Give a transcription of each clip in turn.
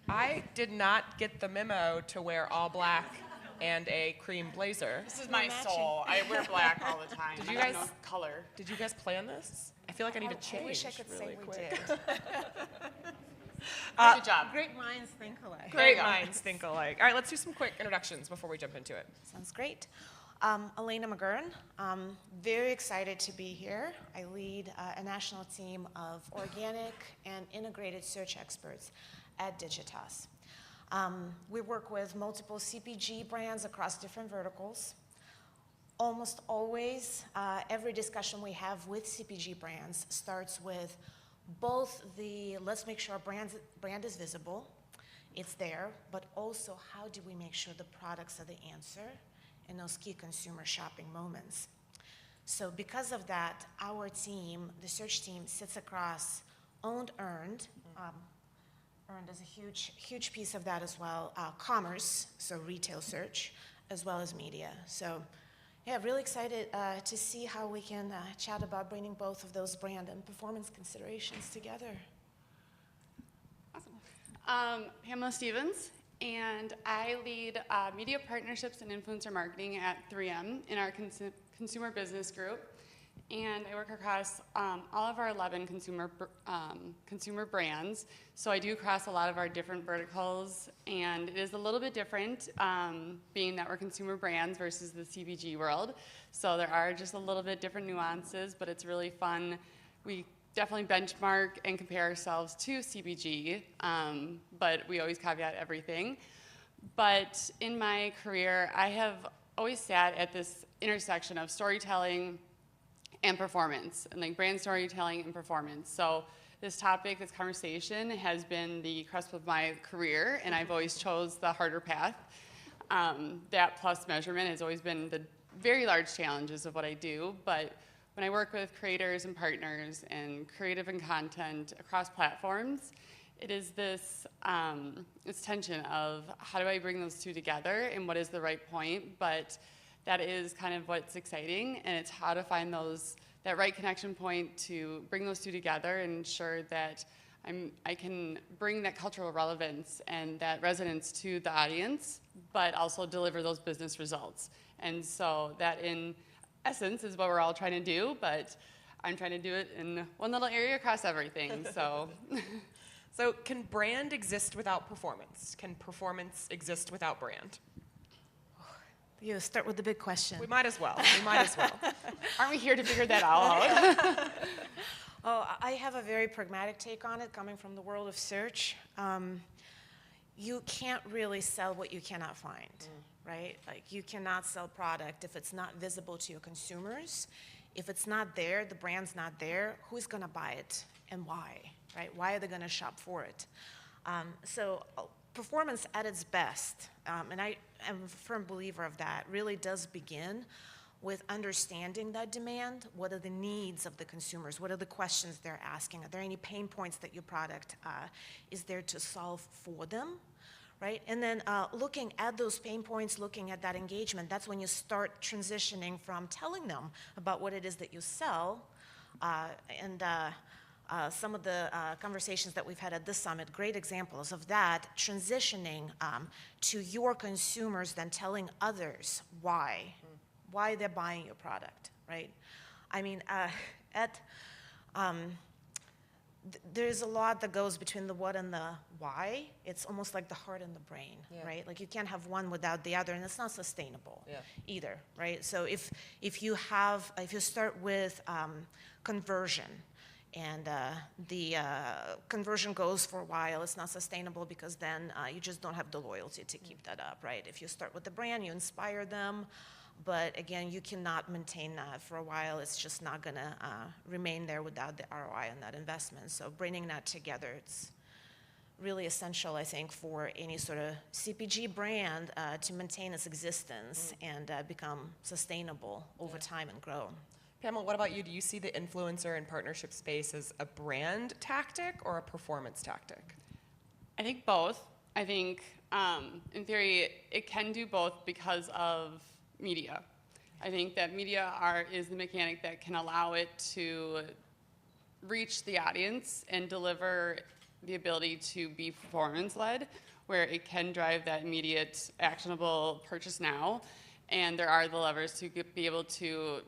I did not get the memo to wear all black and a cream blazer. This is my soul. I wear black all the time. Did you guys I don't know color? Did you guys plan this? I feel like I need to change. I wish I could really say we quick. did. Good job. Great minds think alike. Great minds think alike. All right, let's do some quick introductions before we jump into it. Sounds great. Elena MacGurn, very excited to be here. I lead a national team of organic and integrated search experts at Digitas. We work with multiple CPG brands across different verticals. Almost always, every discussion we have with CPG brands starts with both the let's make sure our brand is visible, it's there, but also how do we make sure the products are the answer in those key consumer shopping moments. So because of that, our team, the search team, sits across owned, earned. Earned is a huge piece of that as well. Commerce, so retail search, as well as media. So yeah, really excited to see how we can chat about bringing both of those brand and performance considerations together. Awesome. Pamela Stephens, and I lead media partnerships and influencer marketing at 3M in our consumer business group. And I work across all of our 11 consumer brands. So I do cross a lot of our different verticals, and it is a little bit different being that we're consumer brands versus the CPG world. So there are just a little bit different nuances, but it's really fun. We definitely benchmark and compare ourselves to CPG, but we always caveat everything. But in my career, I have always sat at this intersection of storytelling and performance, and like brand storytelling and performance. So this topic, this conversation has been the crux of my career, and I've always chose the harder path. That plus measurement has always been the very large challenges of what I do, but when I work with creators and partners and creative and content across platforms, it is this tension of how do I bring those two together and what is the right point, but that is kind of what's exciting, and it's how to find that right connection point to bring those two together and ensure that I can bring that cultural relevance and that resonance to the audience, but also deliver those business results. And so that in essence is what we're all trying to do, but I'm trying to do it in one little area across everything, so. So can brand exist without performance? Can performance exist without brand? You start with the big question. We might as well. Aren't we here to figure that all out? Oh, I have a very pragmatic take on it, coming from the world of search. You can't really sell what you cannot find, right? Like, you cannot sell product if it's not visible to your consumers. If it's not there, the brand's not there, who's gonna buy it and why, right? Why are they gonna shop for it? So performance at its best, and I am a firm believer of that, really does begin with understanding that demand. What are the needs of the consumers? What are the questions they're asking? Are there any pain points that your product is there to solve for them, right? And then looking at those pain points, looking at that engagement, that's when you start transitioning from telling them about what it is that you sell, some of the conversations that we've had at this summit, great examples of that, transitioning to your consumers, then telling others why they're buying your product, right? I mean, there's a lot that goes between the what and the why. It's almost like the heart and the brain, right? Like, you can't have one without the other, and it's not sustainable either, right? So if you start with conversion, and the conversion goes for a while, it's not sustainable, because then you just don't have the loyalty to keep that up, right? If you start with the brand, you inspire them, but again, you cannot maintain that for a while. It's just not gonna remain there without the ROI on that investment. So bringing that together, it's really essential, I think, for any sort of CPG brand to maintain its existence and become sustainable over time and grow. Pamela, what about you? Do you see the influencer and partnership space as a brand tactic or a performance tactic? I think both. I think, in theory, it can do both because of media. I think that media is the mechanic that can allow it to reach the audience and deliver the ability to be performance-led, where it can drive that immediate, actionable purchase now, and there are the levers to be able to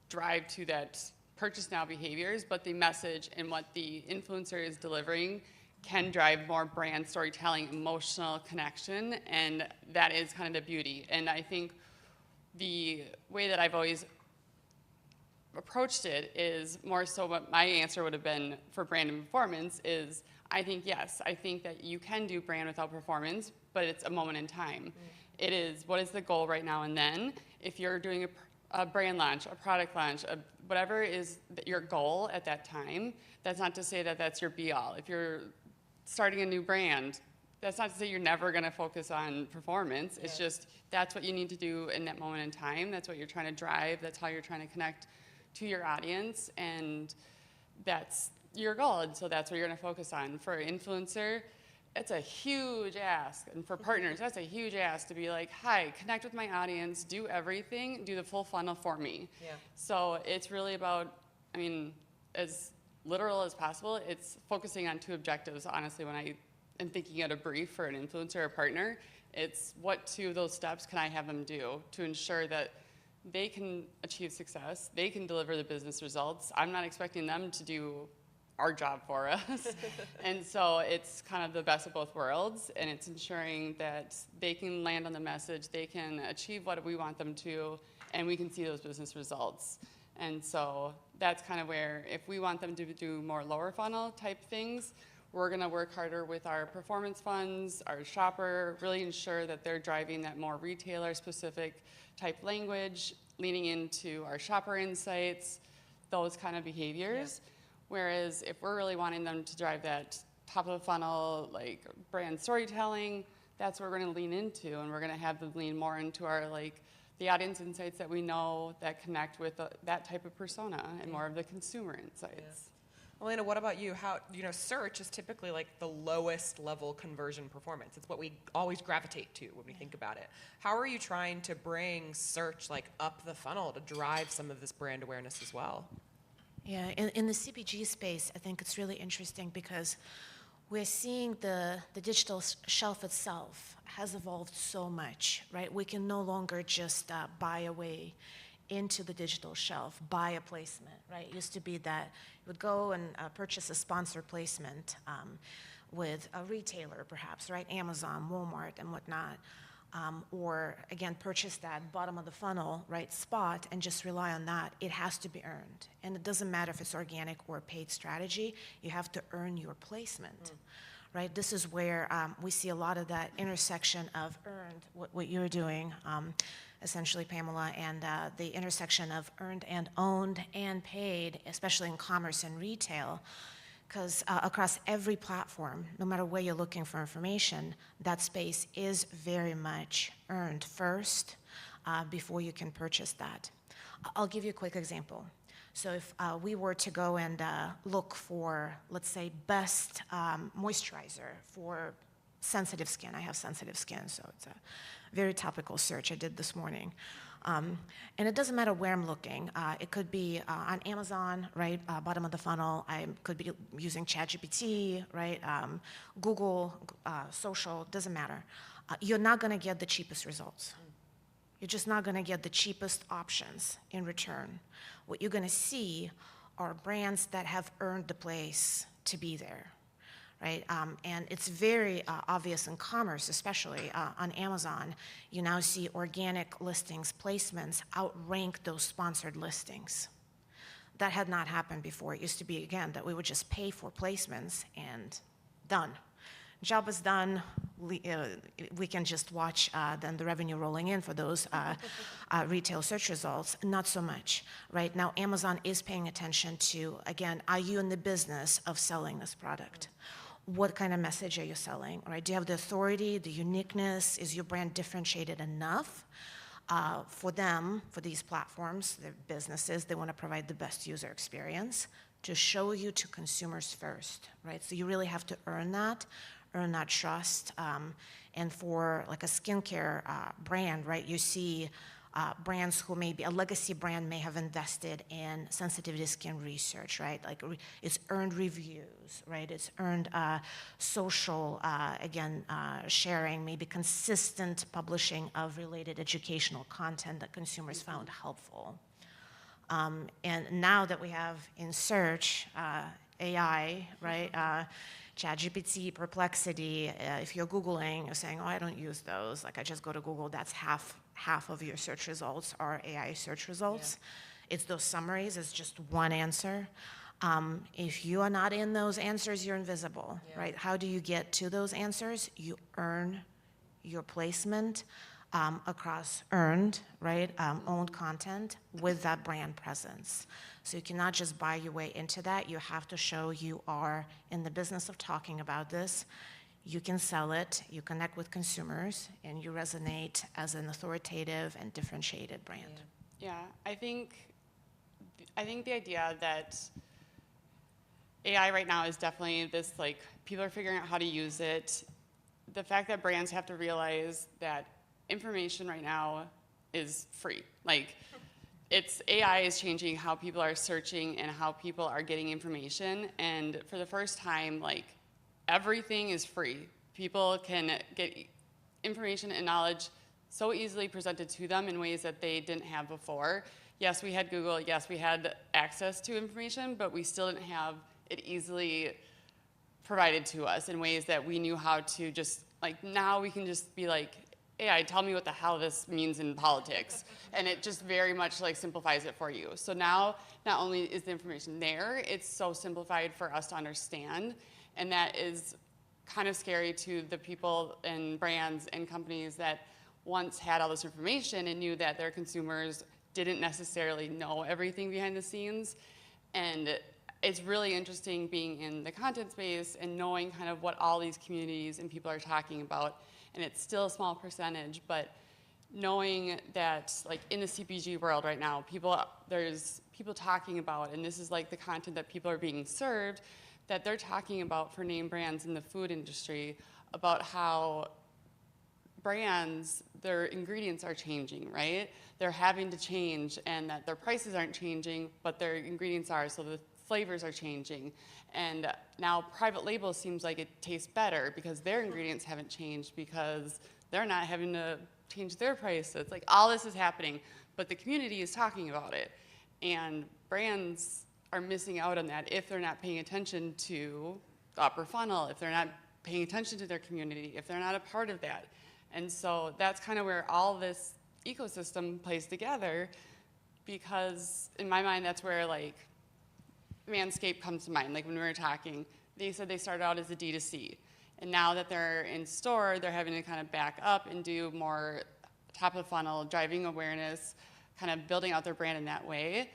drive to that purchase now behaviors, but the message and what the influencer is delivering can drive more brand storytelling, emotional connection, and that is kind of the beauty. And I think the way that I've always approached it is more so what my answer would have been for brand and performance is, I think, yes, I think that you can do brand without performance, but it's a moment in time. It is, what is the goal right now and then? If you're doing a brand launch, a product launch, whatever is your goal at that time, that's not to say that that's your be-all. If you're starting a new brand, that's not to say you're never going to focus on performance. It's just that's what you need to do in that moment in time. That's what you're trying to drive. That's how you're trying to connect to your audience, and that's your goal. And so that's what you're going to focus on. For an influencer, it's a huge ask, and for partners, that's a huge ask to be like, hi, connect with my audience, do everything, do the full funnel for me. Yeah. So it's really about, I mean, as literal as possible, it's focusing on two objectives, honestly, when I am thinking at a brief for an influencer or partner. It's what two of those steps can I have them do to ensure that they can achieve success, they can deliver the business results. I'm not expecting them to do our job for us. And so it's kind of the best of both worlds, and it's ensuring that they can land on the message, they can achieve what we want them to, and we can see those business results. And so that's kind of where, if we want them to do more lower funnel type things, we're going to work harder with our performance funds, our shopper, really ensure that they're driving that more retailer specific type language, leaning into our shopper insights, those kind of behaviors. Yeah. Whereas if we're really wanting them to drive that top of the funnel, like brand storytelling, that's what we're going to lean into, and we're going to have them lean more into our the audience insights that we know that connect with that type of persona and more of the consumer insights. Yeah. Elena, what about you? How, search is typically like the lowest level conversion performance. It's what we always gravitate to when we think about it. How are you trying to bring search up the funnel to drive some of this brand awareness as well? Yeah, in the CPG space, I think it's really interesting because we're seeing the digital shelf itself has evolved so much, right? We can no longer just buy a way into the digital shelf, buy a placement, right? It used to be that you would go and purchase a sponsored placement with a retailer, perhaps, right? Amazon, Walmart, and whatnot. Or again, purchase that bottom of the funnel, right, spot and just rely on that. It has to be earned. And it doesn't matter if it's organic or paid strategy, you have to earn your placement, right? This is where we see a lot of that intersection of earned, what you're doing, essentially, Pamela, and the intersection of earned and owned and paid, especially in commerce and retail. Because across every platform, no matter where you're looking for information, that space is very much earned first before you can purchase that. I'll give you a quick example. So if we were to go and look for, let's say, best moisturizer for sensitive skin. I have sensitive skin, so it's a very topical search I did this morning. And it doesn't matter where I'm looking. It could be on Amazon, right, bottom of the funnel. I could be using ChatGPT, right, Google, social, doesn't matter. You're not going to get the cheapest results. You're just not going to get the cheapest options in return. What you're going to see are brands that have earned the place to be there. Right? And it's very obvious in commerce, especially on Amazon. You now see organic listings, placements outrank those sponsored listings. That had not happened before. It used to be, again, that we would just pay for placements and done. Job is done. We can just watch then the revenue rolling in for those retail search results. Not so much. Right now, Amazon is paying attention to, again, are you in the business of selling this product? What kind of message are you selling? Right? Do you have the authority, the uniqueness? Is your brand differentiated enough for them, for these platforms, their businesses? They want to provide the best user experience to show you to consumers first, right? So you really have to earn that trust. And for like a skincare brand, right, you see brands who maybe a legacy brand may have invested in sensitivity skin research, right? Like it's earned reviews, right? It's earned social, sharing, maybe consistent publishing of related educational content that consumers found helpful. And now that we have in search AI, right? ChatGPT, Perplexity, if you're Googling, you're saying, oh, I don't use those. Like I just go to Google, that's half of your search results are AI search results. Yeah. It's those summaries, it's just one answer. If you are not in those answers, you're invisible, right? How do you get to those answers? You earn your placement across earned, right, owned content with that brand presence. So you cannot just buy your way into that. You have to show you are in the business of talking about this. You can sell it, you connect with consumers, and you resonate as an authoritative and differentiated brand. Yeah, I think the idea that AI right now is definitely this, like, people are figuring out how to use it. The fact that brands have to realize that information right now is free. Like, AI is changing how people are searching and how people are getting information. And for the first time, like, everything is free. People can get information and knowledge so easily presented to them in ways that they didn't have before. Yes, we had Google. Yes, we had access to information, but we still didn't have it easily provided to us in ways that we knew how to just, like, now we can just be like, AI, tell me what the hell this means in politics. And it just very much like simplifies it for you. So now, not only is the information there, it's so simplified for us to understand. And that is kind of scary to the people and brands and companies that once had all this information and knew that their consumers didn't necessarily know everything behind the scenes. And it's really interesting being in the content space and knowing kind of what all these communities and people are talking about. And it's still a small percentage, but knowing that, like, in the CPG world right now, there's people talking about, and this is like the content that people are being served, that they're talking about for name brands in the food industry, about how brands, their ingredients are changing, right? They're having to change, and that their prices aren't changing, but their ingredients are, so the flavors are changing. And now private label seems like it tastes better because their ingredients haven't changed, because they're not having to change their price. So it's like all this is happening, but the community is talking about it. And brands are missing out on that if they're not paying attention to the upper funnel, if they're not paying attention to their community, if they're not a part of that. And so that's kind of where all this ecosystem plays together, because in my mind, that's where, like, Manscaped comes to mind. Like, when we were talking, they said they started out as a D2C. And now that they're in store, they're having to kind of back up and do more top of the funnel, driving awareness, kind of building out their brand in that way.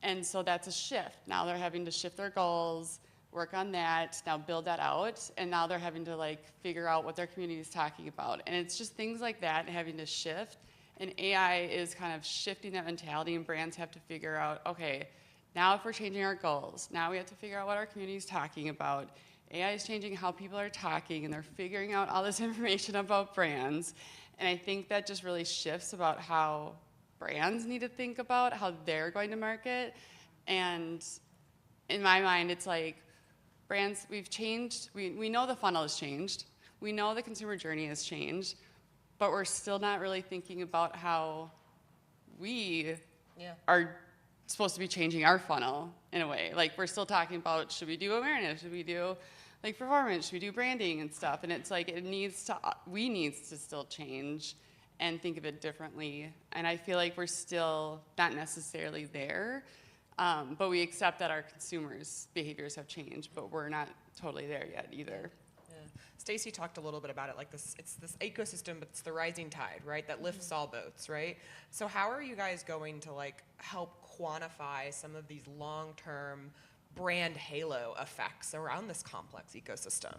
And so that's a shift. Now they're having to shift their goals, work on that, now build that out. And now they're having to, like, figure out what their community is talking about. And it's just things like that having to shift. And AI is kind of shifting that mentality, and brands have to figure out, okay, now if we're changing our goals, now we have to figure out what our community is talking about. AI is changing how people are talking, and they're figuring out all this information about brands. And I think that just really shifts about how brands need to think about how they're going to market. And in my mind, it's like, brands, we've changed. We know the funnel has changed. We know the consumer journey has changed, but we're still not really thinking about how we are supposed to be changing our funnel in a way. Like, we're still talking about, should we do awareness? Should we do, like, performance? Should we do branding and stuff? And it's like, we need to still change and think of it differently. And I feel like we're still not necessarily there, but we accept that our consumers' behaviors have changed, but we're not totally there yet either. Stacy talked a little bit about it, like this, it's this ecosystem, but it's the rising tide, right, that lifts all boats, right? So how are you guys going to, like, help quantify some of these long-term brand halo effects around this complex ecosystem?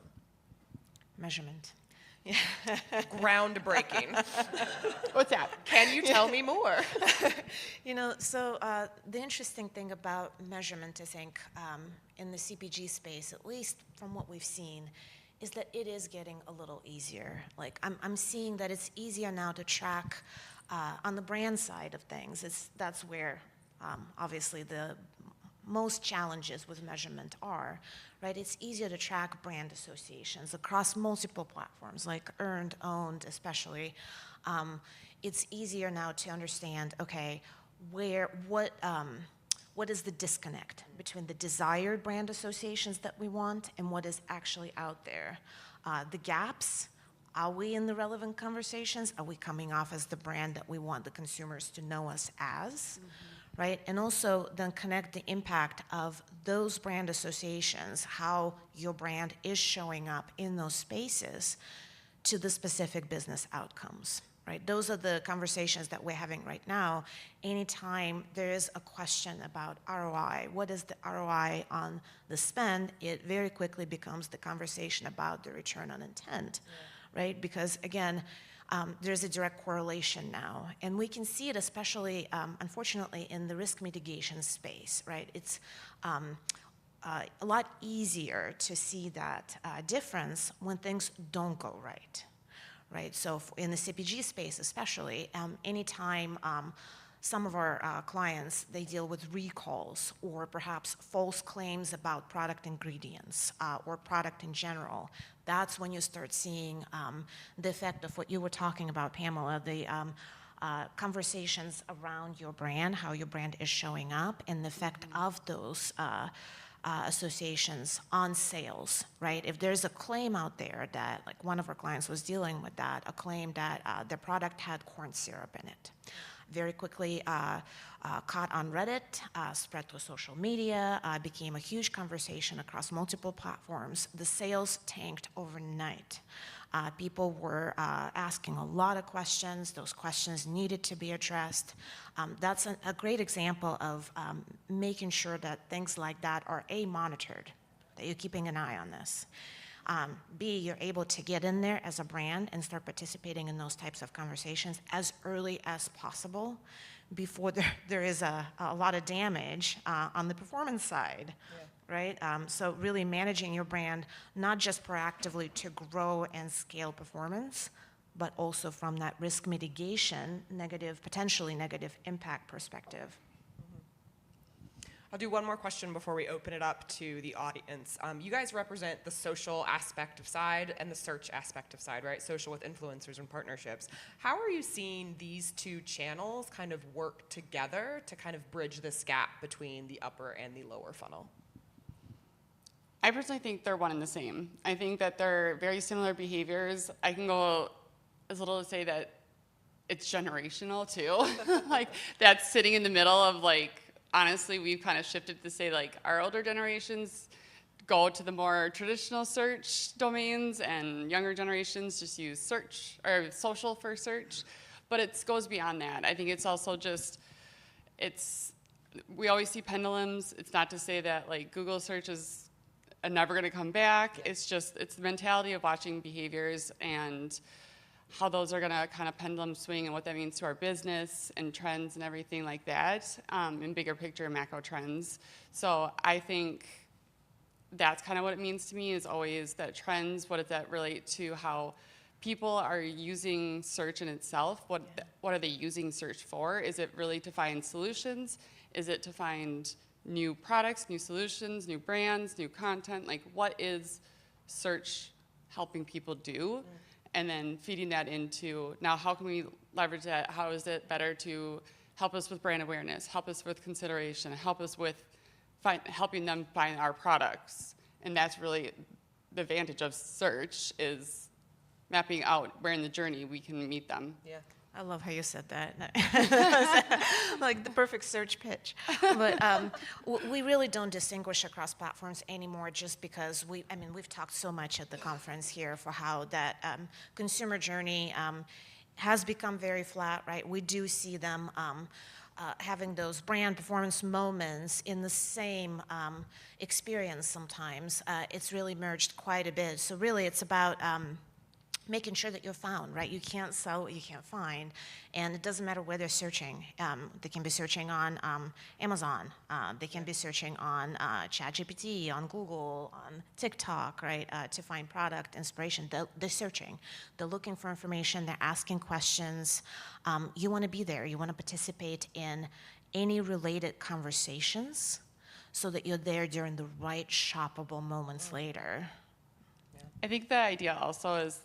Measurement. Groundbreaking. What's that? Can you tell me more? So the interesting thing about measurement, I think, in the CPG space, at least from what we've seen, is that it is getting a little easier. Like, I'm seeing that it's easier now to track On the brand side of things, that's where obviously the most challenges with measurement are, right? It's easier to track brand associations across multiple platforms, like earned, owned, especially. It's easier now to understand, okay, what is the disconnect between the desired brand associations that we want and what is actually out there? The gaps, are we in the relevant conversations? Are we coming off as the brand that we want the consumers to know us as? Right? And also then connect the impact of those brand associations, how your brand is showing up in those spaces, to the specific business outcomes. Right? Those are the conversations that we're having right now. Anytime there is a question about ROI, what is the ROI on the spend, it very quickly becomes the conversation about the return on intent, right? Because again, there's a direct correlation now. And we can see it especially, unfortunately, in the risk mitigation space, right? It's a lot easier to see that difference when things don't go right. Right, so in the CPG space especially, anytime some of our clients, they deal with recalls or perhaps false claims about product ingredients or product in general, that's when you start seeing the effect of what you were talking about, Pamela, the conversations around your brand, how your brand is showing up, and the effect of those associations on sales, right? If there's a claim out there that, like one of our clients was dealing with that, a claim that their product had corn syrup in it. Very quickly caught on Reddit, spread to social media, became a huge conversation across multiple platforms. The sales tanked overnight. People were asking a lot of questions. Those questions needed to be addressed. That's a great example of making sure that things like that are A, monitored, that you're keeping an eye on this. B, you're able to get in there as a brand and start participating in those types of conversations as early as possible before there is a lot of damage on the performance side. Yeah. Right? So really managing your brand, not just proactively to grow and scale performance, but also from that risk mitigation, potentially negative impact perspective. I'll do one more question before we open it up to the audience. You guys represent the social aspect of side and the search aspect of side, right? Social with influencers and partnerships. How are you seeing these two channels kind of work together to kind of bridge this gap between the upper and the lower funnel? I personally think they're one and the same. I think that they're very similar behaviors. I can go as little as say that it's generational too. Like that's sitting in the middle of like, honestly, we've kind of shifted to say like our older generations go to the more traditional search domains and younger generations just use search or social for search. But it goes beyond that. I think it's also just, we always see pendulums. It's not to say that like Google search is never going to come back. It's the mentality of watching behaviors and how those are going to kind of pendulum swing and what that means to our business and trends and everything like that, and bigger picture macro trends. So I think that's kind of what it means to me is always that trends, what does that relate to how people are using search in itself? What are they using search for? Is it really to find solutions? Is it to find new products, new solutions, new brands, new content? Like what is search helping people do? And then feeding that into, now how can we leverage that? How is it better to help us with brand awareness, help us with consideration, help us with helping them find our products? And that's really the advantage of search is mapping out where in the journey we can meet them. Yeah. I love how you said that. Like the perfect search pitch. But we really don't distinguish across platforms anymore just because we've talked so much at the conference here for how that consumer journey has become very flat, right? We do see them having those brand performance moments in the same experience sometimes. It's really merged quite a bit. So really it's about making sure that you're found, right? You can't sell what you can't find, and it doesn't matter where they're searching. They can be searching on Amazon. They can be searching on ChatGPT, on Google, on TikTok, right, to find product inspiration. They're searching. They're looking for information. They're asking questions. You want to be there. You want to participate in any related conversations so that you're there during the right shoppable moments later. I think the idea also is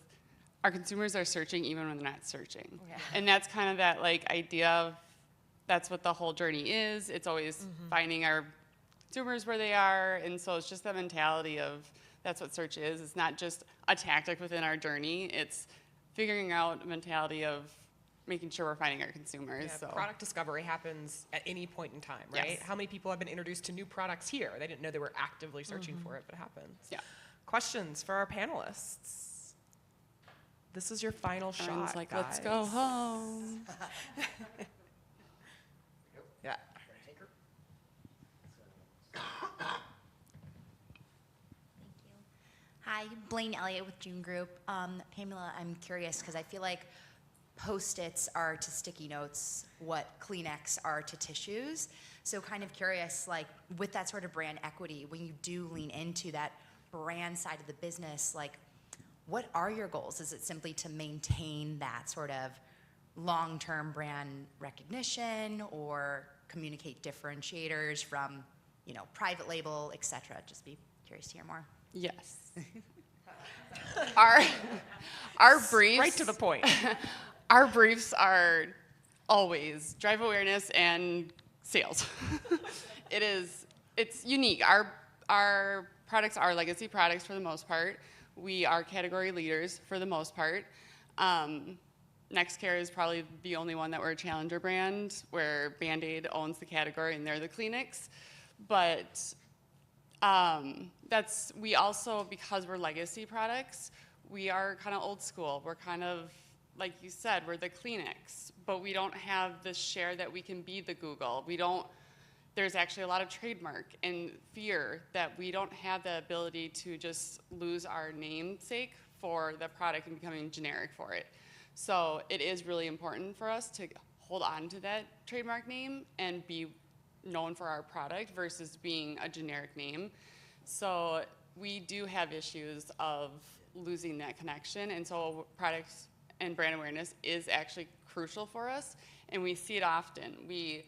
our consumers are searching even when they're not searching. Yeah. And that's kind of that like idea of that's what the whole journey is. It's always finding our consumers where they are. And so it's just that mentality of that's what search is. It's not just a tactic within our journey. It's figuring out a mentality of making sure we're finding our consumers. Yeah, so. Product discovery happens at any point in time, right? Yes. How many people have been introduced to new products here? They didn't know they were actively searching for it, but it happens. Yeah. Questions for our panelists? This is your final Erin's shot, like, guys. let's go home. Yeah. Hi, Blaine Elliott with June Group. Pamela, I'm curious because I feel like Post-its are to sticky notes what Kleenex are to tissues. So kind of curious, like with that sort of brand equity, when you do lean into that brand side of the business, like what are your goals? Is it simply to maintain that sort of long-term brand recognition or communicate differentiators from, you know, private label, et cetera? Just be curious to hear more. Yes. our briefs. Right to the point. Our briefs are always drive awareness and sales. It's unique. Our products are legacy products for the most part. We are category leaders for the most part. NextCare is probably the only one that we're a challenger brand where Band-Aid owns the category and they're the Kleenex. But we also, because we're legacy products, we are kind of old school. We're kind of, like you said, we're the Kleenex, but we don't have the share that we can be the Google. There's actually a lot of trademark and fear that we don't have the ability to just lose our namesake for the product and becoming generic for it. So it is really important for us to hold on to that trademark name and be known for our product versus being a generic name. So we do have issues of losing that connection, and so products and brand awareness is actually crucial for us, and we see it often. We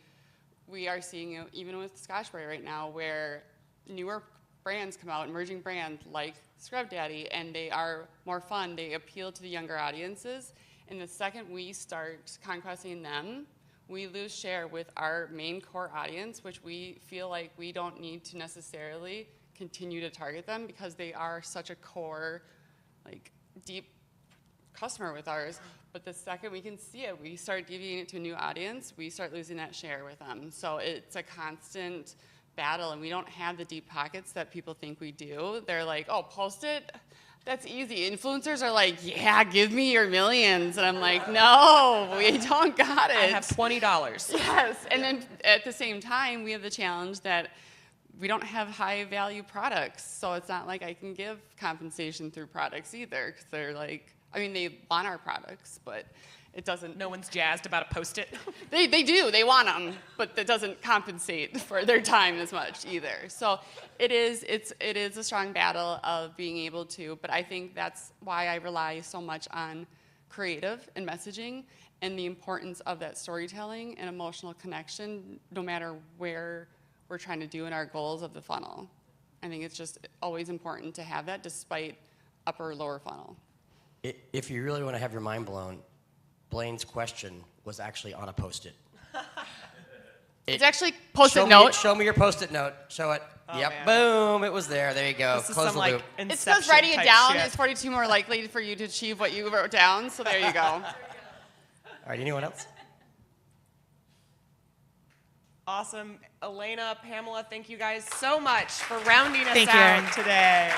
are seeing it even with Scotchberry right now, where newer brands come out, emerging brands like Scrub Daddy, and they are more fun. They appeal to the younger audiences, and the second we start conquesting them, we lose share with our main core audience, which we feel like we don't need to necessarily continue to target them because they are such a core, like, deep customer with ours. But the second we can see it, we start deviating it to a new audience, we start losing that share with them. So it's a constant battle, and we don't have the deep pockets that people think we do. They're like, oh, Post-it? That's easy. Influencers are like, yeah, give me your millions. And I'm like, no, we don't got it. I have $20. Yes, and then at the same time, we have the challenge that we don't have high value products. So it's not like I can give compensation through products either, because they're like, I mean, they want our products, but it doesn't. No one's jazzed about a Post-it. They do, they want them, but it doesn't compensate for their time as much either. So it is a strong battle of being able to, but I think that's why I rely so much on creative and messaging and the importance of that storytelling and emotional connection, no matter where we're trying to do in our goals of the funnel. I think it's just always important to have that despite upper or lower funnel. If you really want to have your mind blown, Blaine's question was actually on a Post-it. It's actually Post-it Show note. show me your Post-it note. Show it. Oh, Yep. man. Boom. It was there. There you go. This is Close some, the like, loop. It says Inception writing it type down shit. is 42 more likely for you to achieve what you wrote down, so there you go. All right. Anyone else? Awesome. Elena, Pamela, thank you guys so much for rounding us Thank you, out Erin. today.